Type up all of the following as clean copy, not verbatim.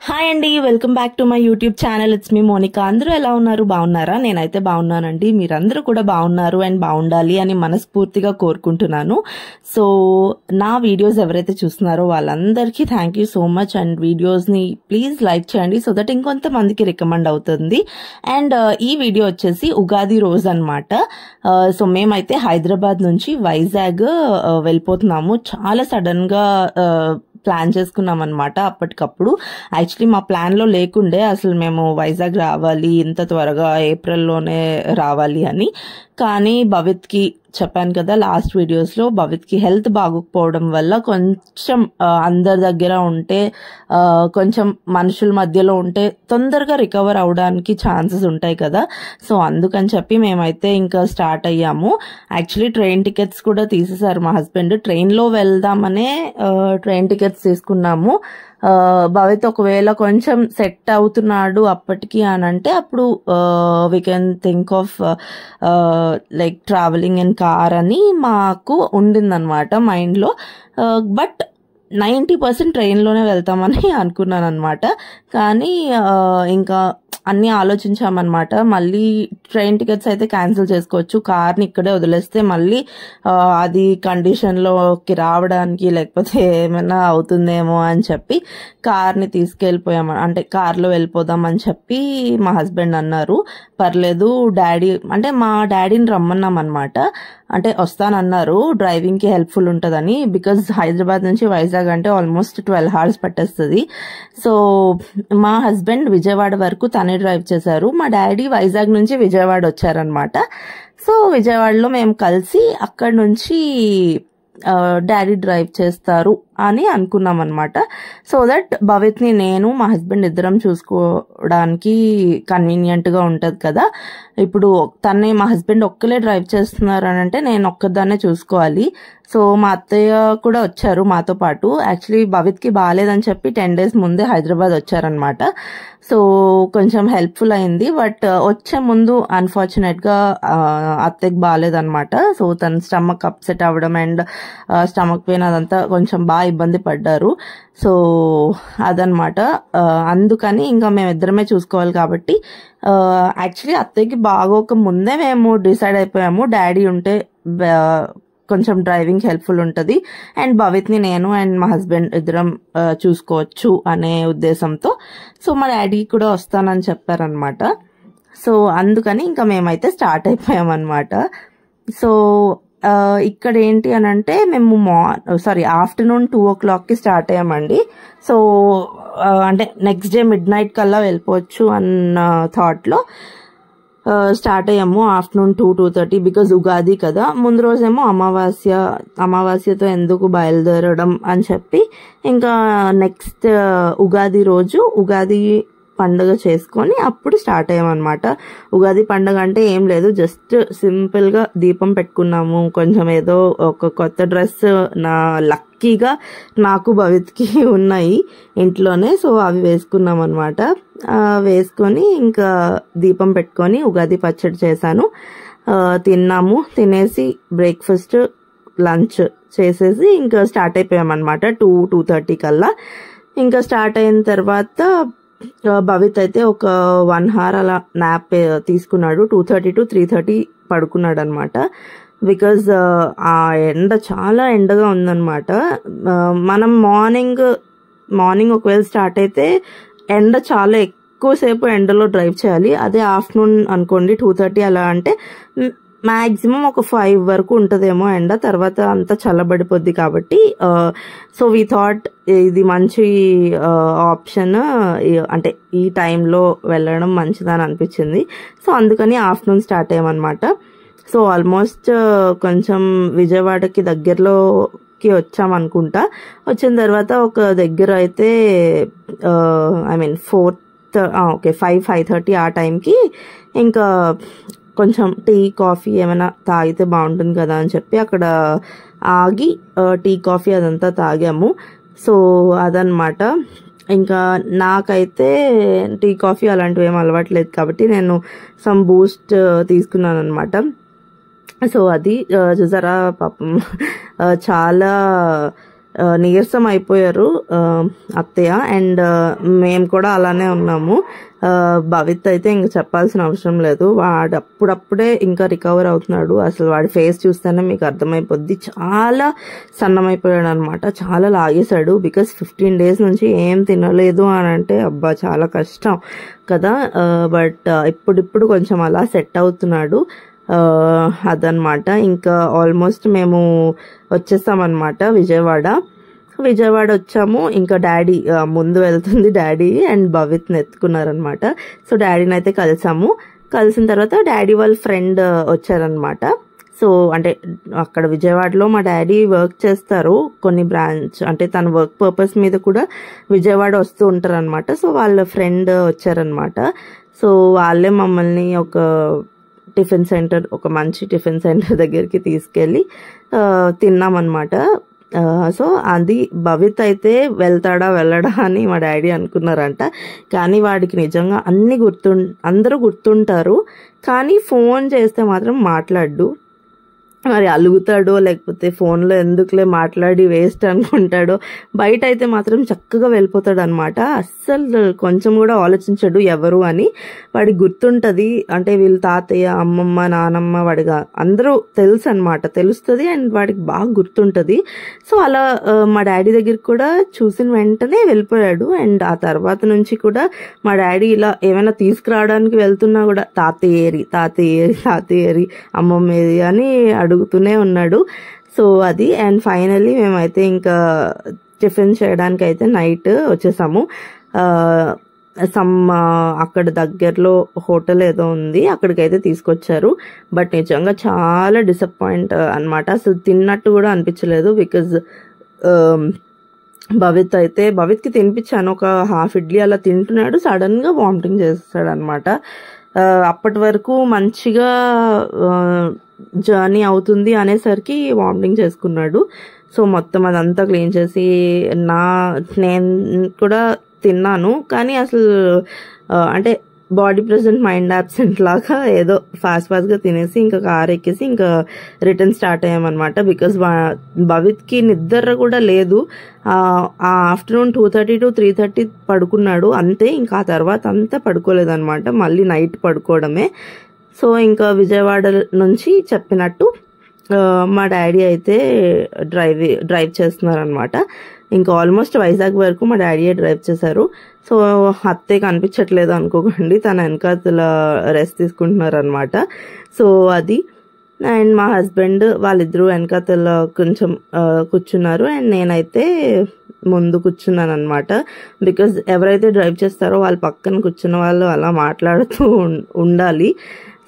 Hi అండి, welcome back to my YouTube channel. It's me Monika. అందరూ ఎలా ఉన్నారు? బాగున్నారా? నేనైతే బాగున్నానండి. మీరందరూ కూడా బాగున్నారు అండ్ బాగుండాలి అని మనస్ఫూర్తిగా కోరుకుంటున్నాను. సో నా వీడియోస్ ఎవరైతే చూస్తున్నారో వాళ్ళందరికీ thank you so much. And వీడియోస్ని ప్లీజ్ లైక్ చేయండి సో దట్ ఇంకొంతమందికి రికమెండ్ అవుతుంది. అండ్ ఈ వీడియో వచ్చేసి ఉగాది రోజు అనమాట. సో మేమైతే హైదరాబాద్ నుంచి వైజాగ్ వెళ్ళిపోతున్నాము. చాలా సడన్గా ప్లాన్ చేసుకున్నాం అనమాట. అప్పటికప్పుడు యాక్చువల్లీ మా ప్లాన్లో లేకుండే అసలు మేము వైజాగ్ రావాలి, ఇంత త్వరగా ఏప్రిల్లోనే రావాలి అని. కానీ భవిత్కి చెప్పాను కదా లాస్ట్ వీడియోస్లో, భవిత్కి హెల్త్ బాగోకపోవడం వల్ల కొంచెం అందరి దగ్గర ఉంటే, కొంచెం మనుషుల మధ్యలో ఉంటే తొందరగా రికవర్ అవడానికి ఛాన్సెస్ ఉంటాయి కదా. సో అందుకని చెప్పి మేమైతే ఇంకా స్టార్ట్ అయ్యాము. యాక్చువల్లీ ట్రైన్ టికెట్స్ కూడా తీసేశారు మా హస్బెండ్. ట్రైన్లో వెళ్దామనే ట్రైన్ టికెట్స్ తీసుకున్నాము. భవిత్ ఒకవేళ కొంచెం సెట్ అవుతున్నాడు అప్పటికి అని అంటే అప్పుడు we can think of like travelling in car అని మాకు ఉండిందనమాట మైండ్లో. బట్ 90% ట్రైన్లోనే వెళ్తామని అనుకున్నాను అనమాట. కానీ ఇంకా అన్నీ ఆలోచించామన్నమాట. మళ్ళీ ట్రైన్ టికెట్స్ అయితే క్యాన్సిల్ చేసుకోవచ్చు, కార్ని ఇక్కడే వదిలేస్తే మళ్ళీ అది కండిషన్లోకి రావడానికి లేకపోతే ఏమైనా అవుతుందేమో అని చెప్పి కార్ని తీసుకెళ్ళిపోయాము. అంటే కార్లో వెళ్ళిపోదాం అని చెప్పి మా హస్బెండ్ అన్నారు. పర్లేదు డాడీ అంటే మా డాడీని రమ్మన్నాం అనమాట. అంటే వస్తానన్నారు, డ్రైవింగ్కి హెల్ప్ఫుల్ ఉంటుందని. బికాజ్ హైదరాబాద్ నుంచి వైజాగ్ అంటే ఆల్మోస్ట్ 12 hours పట్టేస్తుంది. సో మా హస్బెండ్ విజయవాడ వరకు తనే డ్రైవ్ చేశారు. మా డాడీ వైజాగ్ నుంచి విజయవాడ వచ్చారనమాట. సో విజయవాడలో మేము కలిసి అక్కడ నుంచి డాడీ డ్రైవ్ చేస్తారు అని అనుకున్నాం అనమాట. సో దట్ భవిత్ని నేను మా హస్బెండ్ ఇద్దరం చూసుకోవడానికి కన్వీనియంట్గా ఉంటుంది కదా. ఇప్పుడు మా హస్బెండ్ ఒక్కలే డ్రైవ్ చేస్తున్నారు అని అంటే నేను ఒక్కదాన్నే చూసుకోవాలి. సో మా అత్తయ్య కూడా వచ్చారు మాతో పాటు. యాక్చువల్లీ భవిత్కి బాగాలేదని చెప్పి 10 days ముందే హైదరాబాద్ వచ్చారనమాట. సో కొంచెం హెల్ప్ఫుల్ అయింది. బట్ వచ్చే ముందు అన్ఫార్చునేట్గా అత్తయ్యకి బాగాలేదనమాట. సో తన స్టమక్ అప్సెట్ అవ్వడం అండ్ స్టమక్ పెయిన్ అదంతా కొంచెం బాగా ఇబ్బంది పడ్డారు. సో అదనమాట. అందుకని ఇంకా మేమిద్దరమే చూసుకోవాలి కాబట్టి యాక్చువల్లీ అత్తయ్యకి బాగోక ముందే మేము డిసైడ్ అయిపోయాము డాడీ ఉంటే కొంచెం డ్రైవింగ్ హెల్ప్ఫుల్ ఉంటుంది అండ్ భవిత్ని నేను అండ్ మా హస్బెండ్ ఇద్దరం చూసుకోవచ్చు అనే ఉద్దేశంతో. సో మా డాడీ కూడా వస్తానని చెప్పారనమాట. సో అందుకని ఇంకా మేమైతే స్టార్ట్ అయిపోయామన్నమాట. సో ఇక్కడ ఏంటి అని అంటే మేము ఆఫ్టర్నూన్ 2 o'clockకి స్టార్ట్ అయ్యామండి. సో అంటే నెక్స్ట్ డే midnight కల్లా వెళ్ళిపోవచ్చు అన్న థాట్లో స్టార్ట్ అయ్యాము. ఆఫ్టర్నూన్ 2-2:30 బికాజ్ ఉగాది కదా. ముందు రోజేమో అమావాస్యతో ఎందుకు బయలుదేరడం అని చెప్పి ఇంకా నెక్స్ట్ ఉగాది రోజు ఉగాది పండుగ చేసుకొని అప్పుడు స్టార్ట్ అయ్యామన్నమాట. ఉగాది పండుగ అంటే ఏం లేదు, జస్ట్ సింపుల్గా దీపం పెట్టుకున్నాము. కొంచెం ఏదో ఒక కొత్త డ్రెస్ లక్కీగా నాకు భవిత్కి ఉన్నాయి ఇంట్లోనే. సో అవి వేసుకున్నాం అనమాట. వేసుకొని ఇంకా దీపం పెట్టుకొని ఉగాది పచ్చడి చేశాను. తిన్నాము. తినేసి బ్రేక్ఫాస్ట్ లంచ్ చేసేసి ఇంకా స్టార్ట్ అయిపోయామన్నమాట 2-2:30 కల్లా. ఇంకా స్టార్ట్ అయిన తర్వాత భవిత్ అయితే ఒక 1 hour అలా నాప్ తీసుకున్నాడు. 2:30 to 3:30 పడుకున్నాడు అనమాట. బికాజ్ ఆ ఎండ చాలా ఎండగా ఉందన్నమాట. మనం మార్నింగ్ ఒకవేళ స్టార్ట్ అయితే ఎండ చాలా ఎక్కువసేపు ఎండలో డ్రైవ్ చేయాలి. అదే ఆఫ్టర్నూన్ అనుకోండి 2:30 అలా అంటే మ్యాక్సిమం ఒక 5 వరకు ఉంటుందేమో ఎండ, తర్వాత అంతా చల్లబడిపోద్ది కాబట్టి. సో వీ థాట్ ఇది మంచి ఆప్షన్, అంటే ఈ టైంలో వెళ్ళడం మంచిదని అనిపించింది. సో అందుకని ఆఫ్టర్నూన్ స్టార్ట్ అయ్యామన్నమాట. సో ఆల్మోస్ట్ కొంచెం విజయవాడకి దగ్గరలోకి వచ్చామనుకుంటా. వచ్చిన తర్వాత ఒక దగ్గర అయితే 5:30 ఆ టైంకి ఇంకా కొంచెం టీ కాఫీ ఏమైనా తాగితే బాగుంటుంది కదా అని చెప్పి అక్కడ ఆగి టీ కాఫీ అదంతా తాగాము. సో అదనమాట. ఇంకా నాకైతే టీ కాఫీ అలాంటివి ఏం అలవాట్లేదు కాబట్టి నేను సమ్ బూస్ట్ తీసుకున్నాను అనమాట. సో అది చూసారా పాపం చాలా నీరసం అయిపోయారు అత్తయ్య. అండ్ మేము కూడా అలానే ఉన్నాము. భవిత్ అయితే ఇంక చెప్పాల్సిన అవసరం లేదు, వాడు అప్పుడప్పుడే ఇంకా రికవర్ అవుతున్నాడు. అసలు వాడి ఫేస్ చూస్తేనే మీకు అర్థమైపోద్ది, చాలా సన్నమైపోయాడు అనమాట, చాలా లాగేశాడు. బికాస్ 15 days నుంచి ఏం తినలేదు అని అంటే అబ్బా చాలా కష్టం కదా. బట్ ఇప్పుడిప్పుడు కొంచెం అలా సెట్ అవుతున్నాడు. అదనమాట. ఇంకా ఆల్మోస్ట్ మేము వచ్చేసామన్నమాట విజయవాడ వచ్చాము. ఇంకా డాడీ ముందు వెళ్తుంది, డాడీ అండ్ భవిత్ని ఎత్తుకున్నారనమాట. సో డాడీని అయితే కలిసిన తర్వాత డాడీ వాళ్ళ ఫ్రెండ్ వచ్చారనమాట. సో అంటే అక్కడ విజయవాడలో మా డాడీ వర్క్ చేస్తారు, కొన్ని బ్రాంచ్ అంటే తన వర్క్ పర్పస్ మీద కూడా విజయవాడ వస్తూ ఉంటారు అనమాట. సో వాళ్ళ ఫ్రెండ్ వచ్చారనమాట. సో వాళ్ళే మమ్మల్ని ఒక మంచి టిఫిన్ సెంటర్ దగ్గరికి తీసుకెళ్ళి తిన్నామన్నమాట. సో అది భవిత్ అయితే వెళ్ళడా అని మా డాడీ అనుకున్నారంట. కానీ వాడికి నిజంగా అందరూ గుర్తుంటారు, కానీ ఫోన్ చేస్తే మాత్రం మాట్లాడు. మరి అలుగుతాడో లేకపోతే ఫోన్లో ఎందుకులే మాట్లాడి వేస్ట్ అనుకుంటాడో, బయట అయితే మాత్రం చక్కగా వెళ్ళిపోతాడు అనమాట. అస్సలు కొంచెం కూడా ఆలోచించడు ఎవరు అని. వాడికి గుర్తుంటది, అంటే వీళ్ళ తాతయ్య, అమ్మమ్మ, నానమ్మ, వాడిగా అందరూ తెలుస్తుంది అండ్ వాడికి బాగా గుర్తుంటది. సో అలా మా డాడీ దగ్గరికి కూడా చూసిన వెంటనే వెళ్ళిపోయాడు. అండ్ ఆ తర్వాత నుంచి కూడా మా డాడీ ఇలా ఏమైనా తీసుకురావడానికి వెళ్తున్నా కూడా తాతయ్యేరి అమ్మమ్మేది అని అడుగుతూనే ఉన్నాడు. సో అది. అండ్ ఫైనల్లీ మేమైతే ఇంకా టిఫిన్ చేయడానికి అయితే నైట్ వచ్చేసాము. అక్కడ దగ్గరలో హోటల్ ఏదో ఉంది, అక్కడికైతే తీసుకొచ్చారు. బట్ నిజంగా చాలా డిసప్పాయింట్ అనమాట, అసలు తిన్నట్టు కూడా అనిపించలేదు. బికాజ్ భవిత్కి తినిపించాను, ఒక హాఫ్ ఇడ్లీ అలా తింటున్నాడు, సడన్ గా వామిటింగ్ చేస్తాడు అనమాట. అప్పటి వరకు మంచిగా జర్నీ అవుతుంది అనేసరికి వామిటింగ్ చేసుకున్నాడు. సో మొత్తం అదంతా క్లీన్ చేసి నేను కూడా తిన్నాను, కానీ అసలు అంటే బాడీ ప్రెజెంట్ మైండ్ అబ్సెంట్ లాగా ఏదో ఫాస్ట్గా తినేసి ఇంకా కార్ ఎక్కేసి ఇంకా రిటర్న్ స్టార్ట్ అయ్యామన్నమాట. బికాస్ భవిత్కి నిద్ర కూడా లేదు. ఆఫ్టర్నూన్ 2:30 to 3:30 పడుకున్నాడు అంతే, ఇంకా ఆ తర్వాత అంతా పడుకోలేదన్నమాట, మళ్ళీ నైట్ పడుకోవడమే. సో ఇంకా విజయవాడ నుంచి చెప్పినట్టు మా డాడీ అయితే డ్రైవ్ చేస్తున్నారనమాట. ఇంకా ఆల్మోస్ట్ వైజాగ్ వరకు మా డాడీయే డ్రైవ్ చేశారు. సో అత్తయ్య కనిపించట్లేదు అనుకోకండి, తన వెనకాతల రెస్ట్ తీసుకుంటున్నారు అనమాట. సో అది. అండ్ మా హస్బెండ్ వాళ్ళిద్దరూ వెనకాతల కొంచెం కూర్చున్నారు అండ్ నేనైతే ముందు కూర్చున్నాను అనమాట. బికాజ్ ఎవరైతే డ్రైవ్ చేస్తారో వాళ్ళ పక్కన కూర్చున్న వాళ్ళు అలా మాట్లాడుతూ ఉండాలి.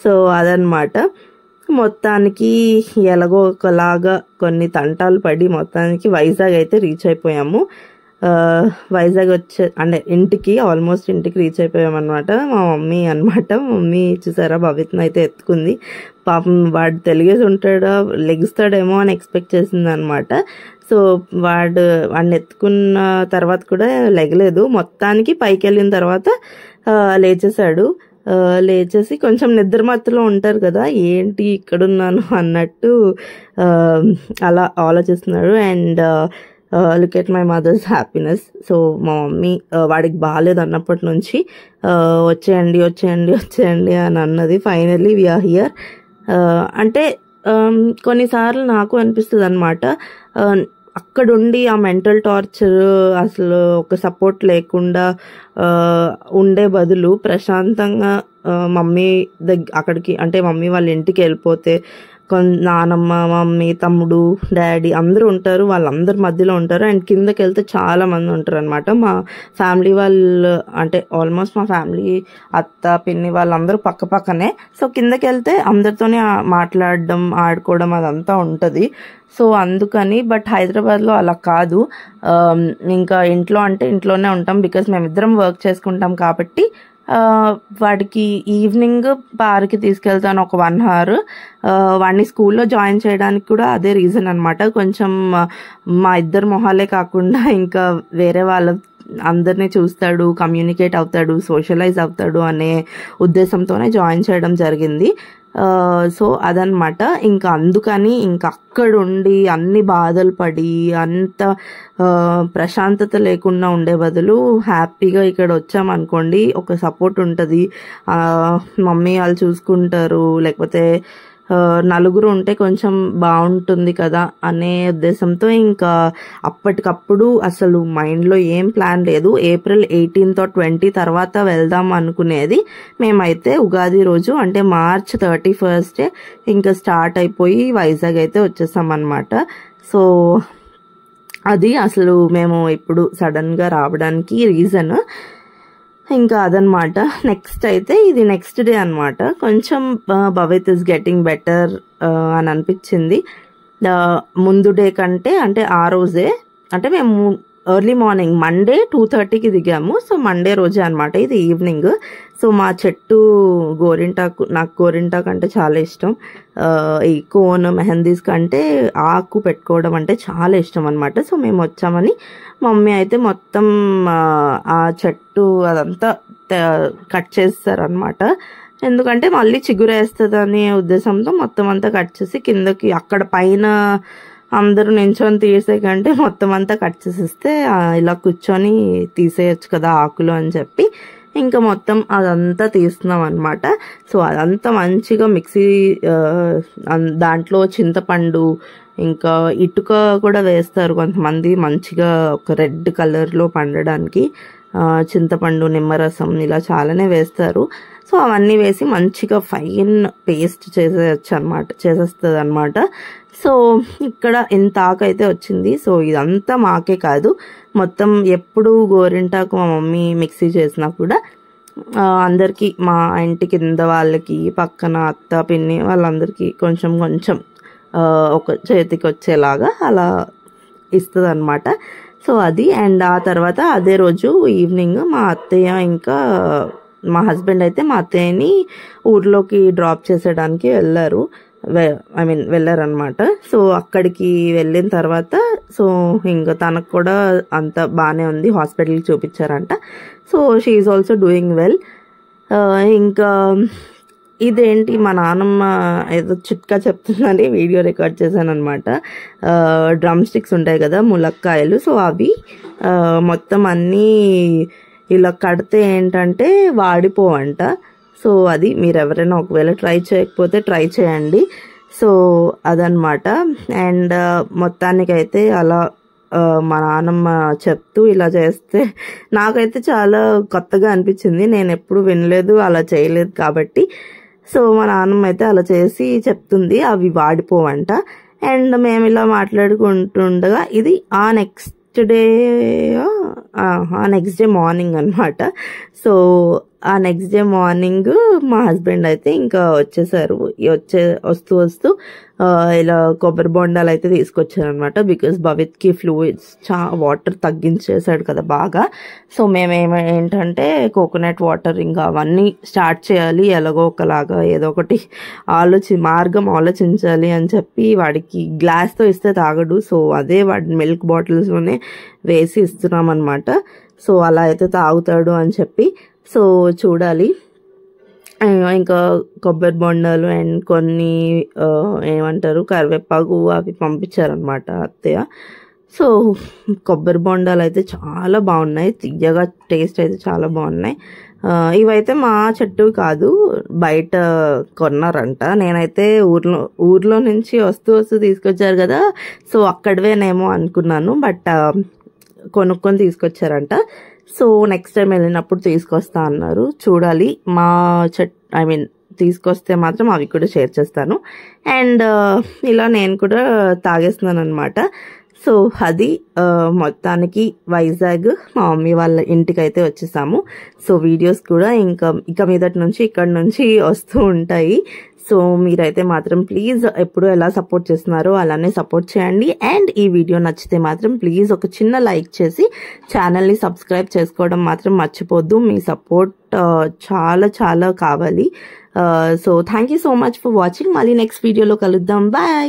సో అదనమాట. మొత్తానికి ఎలాగో ఒకలాగా కొన్ని తంటాలు పడి మొత్తానికి వైజాగ్ అయితే రీచ్ అయిపోయాము. వైజాగ్ అంటే ఆల్మోస్ట్ ఇంటికి రీచ్ అయిపోయాం అనమాట. మా మమ్మీ చూసారా భవిత్ని అయితే ఎత్తుకుంది. పాపం వాడు తెలిగేసి ఉంటాడో లెగుస్తాడేమో అని ఎక్స్పెక్ట్ చేసింది అనమాట. సో వాడిని ఎత్తుకున్న తర్వాత కూడా లెగలేదు. మొత్తానికి పైకి వెళ్ళిన తర్వాత లేచేసి కొంచెం నిద్రమత్తులో ఉంటారు కదా, ఏంటి ఇక్కడున్నాను అన్నట్టు అలా ఆలోచిస్తున్నాడు. And look at my mother's happiness. So మా మమ్మీ వాడికి బాగాలేదు అన్నప్పటి నుంచి వచ్చేయండి అని అన్నది. Finally we are here. అంటే కొన్నిసార్లు నాకు అనిపిస్తుంది అనమాట, అక్కడుండి ఆ మెంటల్ టార్చర్ అసలు ఒక సపోర్ట్ లేకుండా ఉండే బదులు ప్రశాంతంగా అక్కడికి అంటే మమ్మీ వాళ్ళ ఇంటికి వెళ్ళిపోతే నానమ్మ, మమ్మీ, తమ్ముడు, డాడీ అందరూ ఉంటారు, వాళ్ళందరి మధ్యలో ఉంటారు. అండ్ కిందకి వెళ్తే చాలా మంది ఉంటారు అనమాట. మా ఫ్యామిలీ వాళ్ళు అంటే ఆల్మోస్ట్ మా ఫ్యామిలీ అత్త, పిన్ని వాళ్ళందరూ పక్కనే. సో కిందకి వెళ్తే అందరితోనే మాట్లాడడం, ఆడుకోవడం అదంతా ఉంటుంది. సో అందుకని. బట్ హైదరాబాద్లో అలా కాదు. ఇంకా ఇంట్లోనే ఉంటాం. బికాస్ మేమిద్దరం వర్క్ చేసుకుంటాం కాబట్టి వాడికి ఈవినింగ్ పార్క్కి తీసుకెళ్తాను ఒక 1 hour. వాడిని స్కూల్లో జాయిన్ చేయడానికి కూడా అదే రీజన్ అనమాట. కొంచెం మా ఇద్దరు మొహాలే కాకుండా ఇంకా వేరే వాళ్ళ అందరినీ చూస్తాడు, కమ్యూనికేట్ అవుతాడు, సోషలైజ్ అవుతాడు అనే ఉద్దేశంతోనే జాయిన్ చేయడం జరిగింది. సో అదనమాట. ఇంకా అందుకని ఇంకా అక్కడుండి అన్ని బాధలు పడి అంత ప్రశాంతత లేకుండా ఉండే బదులు హ్యాపీగా ఇక్కడ వచ్చామనుకోండి, ఒక సపోర్ట్ ఉంటుంది, మమ్మీ వాళ్ళు చూసుకుంటారు, లేకపోతే నలుగురు ఉంటే కొంచెం బాగుంటుంది కదా అనే ఉద్దేశంతో ఇంకా అప్పటికప్పుడు అసలు మైండ్లో ఏం ప్లాన్ లేదు. April 18th or 20 తర్వాత వెళ్దాం అనుకునేది. మేమైతే ఉగాది రోజు అంటే March 31st ఇంకా స్టార్ట్ అయిపోయి వైజాగ్ అయితే వచ్చేసాం అన్నమాట. సో అది అసలు మేము ఇప్పుడు సడన్గా రావడానికి రీజన్. ఇంకా అదనమాట. నెక్స్ట్ అయితే ఇది నెక్స్ట్ డే అనమాట. కొంచెం భవిత్ ఇస్ గెటింగ్ బెటర్ అని అనిపించింది ముందు డే కంటే. అంటే ఆ రోజే అంటే మేము ఎర్లీ మార్నింగ్ మండే 2:30కి దిగాము. సో మండే రోజే అనమాట ఇది ఈవినింగ్. సో మా చెట్టు గోరింటాకు, నాకు గోరింటాకు అంటే చాలా ఇష్టం. ఈ కోన్ మెహందీస్ కంటే ఆకు పెట్టుకోవడం అంటే చాలా ఇష్టం అనమాట. సో మేము వచ్చామని మమ్మీ అయితే మొత్తం ఆ చెట్టు అదంతా కట్ చేస్తారనమాట. ఎందుకంటే మళ్ళీ చిగురేస్తుందనే ఉద్దేశంతో మొత్తం అంతా కట్ చేసి కిందకి అక్కడ పైన అందరూ నించొని తీసే కంటే మొత్తం అంతా కట్ చేసేస్తే ఇలా కూర్చొని తీసేయచ్చు కదా ఆకులు అని చెప్పి ఇంకా మొత్తం అదంతా తీస్తున్నాం అనమాట. సో అదంతా మంచిగా మిక్సీ, దాంట్లో చింతపండు ఇంకా ఇటుక కూడా వేస్తారు కొంతమంది మంచిగా ఒక రెడ్ కలర్లో పండడానికి. చింతపండు, నిమ్మరసం ఇలా చాలానే వేస్తారు. సో అవన్నీ వేసి మంచిగా ఫైన్ పేస్ట్ చేసేస్తుంది అనమాట. సో ఇక్కడ ఇంత ఆకైతే వచ్చింది. సో ఇదంతా మాకే కాదు, మొత్తం ఎప్పుడు గోరింటాకు మా మమ్మీ మిక్సీ చేసినా కూడా అందరికీ, మా ఇంటి కింద వాళ్ళకి, పక్కన అత్త పిన్ని వాళ్ళందరికీ కొంచెం కొంచెం ఒక చేతికి వచ్చేలాగా అలా ఇస్తుంది అనమాట. సో అది. అండ్ ఆ తర్వాత అదే రోజు ఈవినింగ్ మా అత్తయ్య ఇంకా మా హస్బెండ్ అయితే మా అత్తయ్యని ఊర్లోకి డ్రాప్ చేసేయడానికి వెళ్ళారనమాట. సో అక్కడికి వెళ్ళిన తర్వాత సో ఇంకా తనకు కూడా అంత బాగానే ఉంది, హాస్పిటల్కి చూపించారంట. So she is also doing well. ఇంకా ఇదేంటి మా నాన్నమ్మ ఏదో చిట్కా చెప్తుందని వీడియో రికార్డ్ చేశాను అనమాట. డ్రమ్ స్టిక్స్ ఉంటాయి కదా, ములక్కాయలు. సో అవి మొత్తం అన్నీ ఇలా కడితే ఏంటంటే వాడిపోవంట. సో అది మీరు ఎవరైనా ఒకవేళ ట్రై చేయకపోతే ట్రై చేయండి. సో అదనమాట. అండ్ మొత్తానికైతే అలా మా నాన్నమ్మ చెప్తూ ఇలా చేస్తే నాకైతే చాలా కొత్తగా అనిపించింది. నేను ఎప్పుడు వినలేదు, అలా చేయలేదు కాబట్టి. సో మా నాన్నమ్మ అయితే అలా చేసి చెప్తుంది, అవి వాడిపోవంట. అండ్ మేము ఇలా మాట్లాడుకుంటుండగా ఇది నెక్స్ట్ డే మార్నింగ్ అనమాట. సో ఆ నెక్స్ట్ డే మార్నింగ్ మా హస్బెండ్ అయితే ఇంకా వచ్చేసారు. వస్తూ ఇలా కొబ్బరి బొండాలు అయితే తీసుకొచ్చారు అనమాట. బికాస్ భవిత్కి ఫ్లూయిడ్స్ వాటర్ తగ్గించేసాడు కదా బాగా. సో ఏంటంటే కోకోనట్ వాటర్ ఇంకా అవన్నీ స్టార్ట్ చేయాలి, ఎలాగో ఒకలాగా ఏదో ఒకటి మార్గం ఆలోచించాలి అని చెప్పి వాడికి గ్లాస్తో ఇస్తే తాగడు. సో అదే వాడి మిల్క్ బాటిల్స్లోనే వేసి ఇస్తున్నాం అనమాట. సో అలా అయితే తాగుతాడు అని చెప్పి. సో చూడాలి. ఇంకా కొబ్బరి బొండాలు అండ్ కొన్ని ఏమంటారు కరివేపాకు అవి పంపించారనమాట అత్తయ్య. సో కొబ్బరి బొండాలు అయితే చాలా బాగున్నాయి, తియ్యగా టేస్ట్ అయితే చాలా బాగున్నాయి. ఇవైతే మా చెట్టు కాదు, బయట కొన్నారంట. నేనైతే ఊర్లో నుంచి వస్తూ తీసుకొచ్చారు కదా, సో అక్కడవేనేమో అనుకున్నాను. బట్ కొనుక్కొని తీసుకొచ్చారంట. సో నెక్స్ట్ టైం వెళ్ళినప్పుడు తీసుకొస్తా అన్నారు. చూడాలి. మా తీసుకొస్తే మాత్రం అవి కూడా షేర్ చేస్తాను. అండ్ ఇలా నేను కూడా తాగేస్తున్నాను అనమాట. సో అది మొత్తానికి వైజాగ్ మా మమ్మీ వాళ్ళ ఇంటికి అయితే వచ్చేసాము. సో వీడియోస్ కూడా ఇక మీదటి నుంచి ఇక్కడ నుంచి వస్తూ ఉంటాయి. సో మీరైతే మాత్రం ప్లీజ్ ఎప్పుడు ఎలా సపోర్ట్ చేస్తున్నారో అలానే సపోర్ట్ చేయండి. అండ్ ఈ వీడియో నచ్చితే మాత్రం ప్లీజ్ ఒక చిన్న లైక్ చేసి ఛానల్ని సబ్స్క్రైబ్ చేసుకోవడం మాత్రం మర్చిపోద్దు. మీ సపోర్ట్ చాలా చాలా కావాలి. So thank you so much for watching. మళ్ళీ నెక్స్ట్ వీడియోలో కలుద్దాం. బాయ్.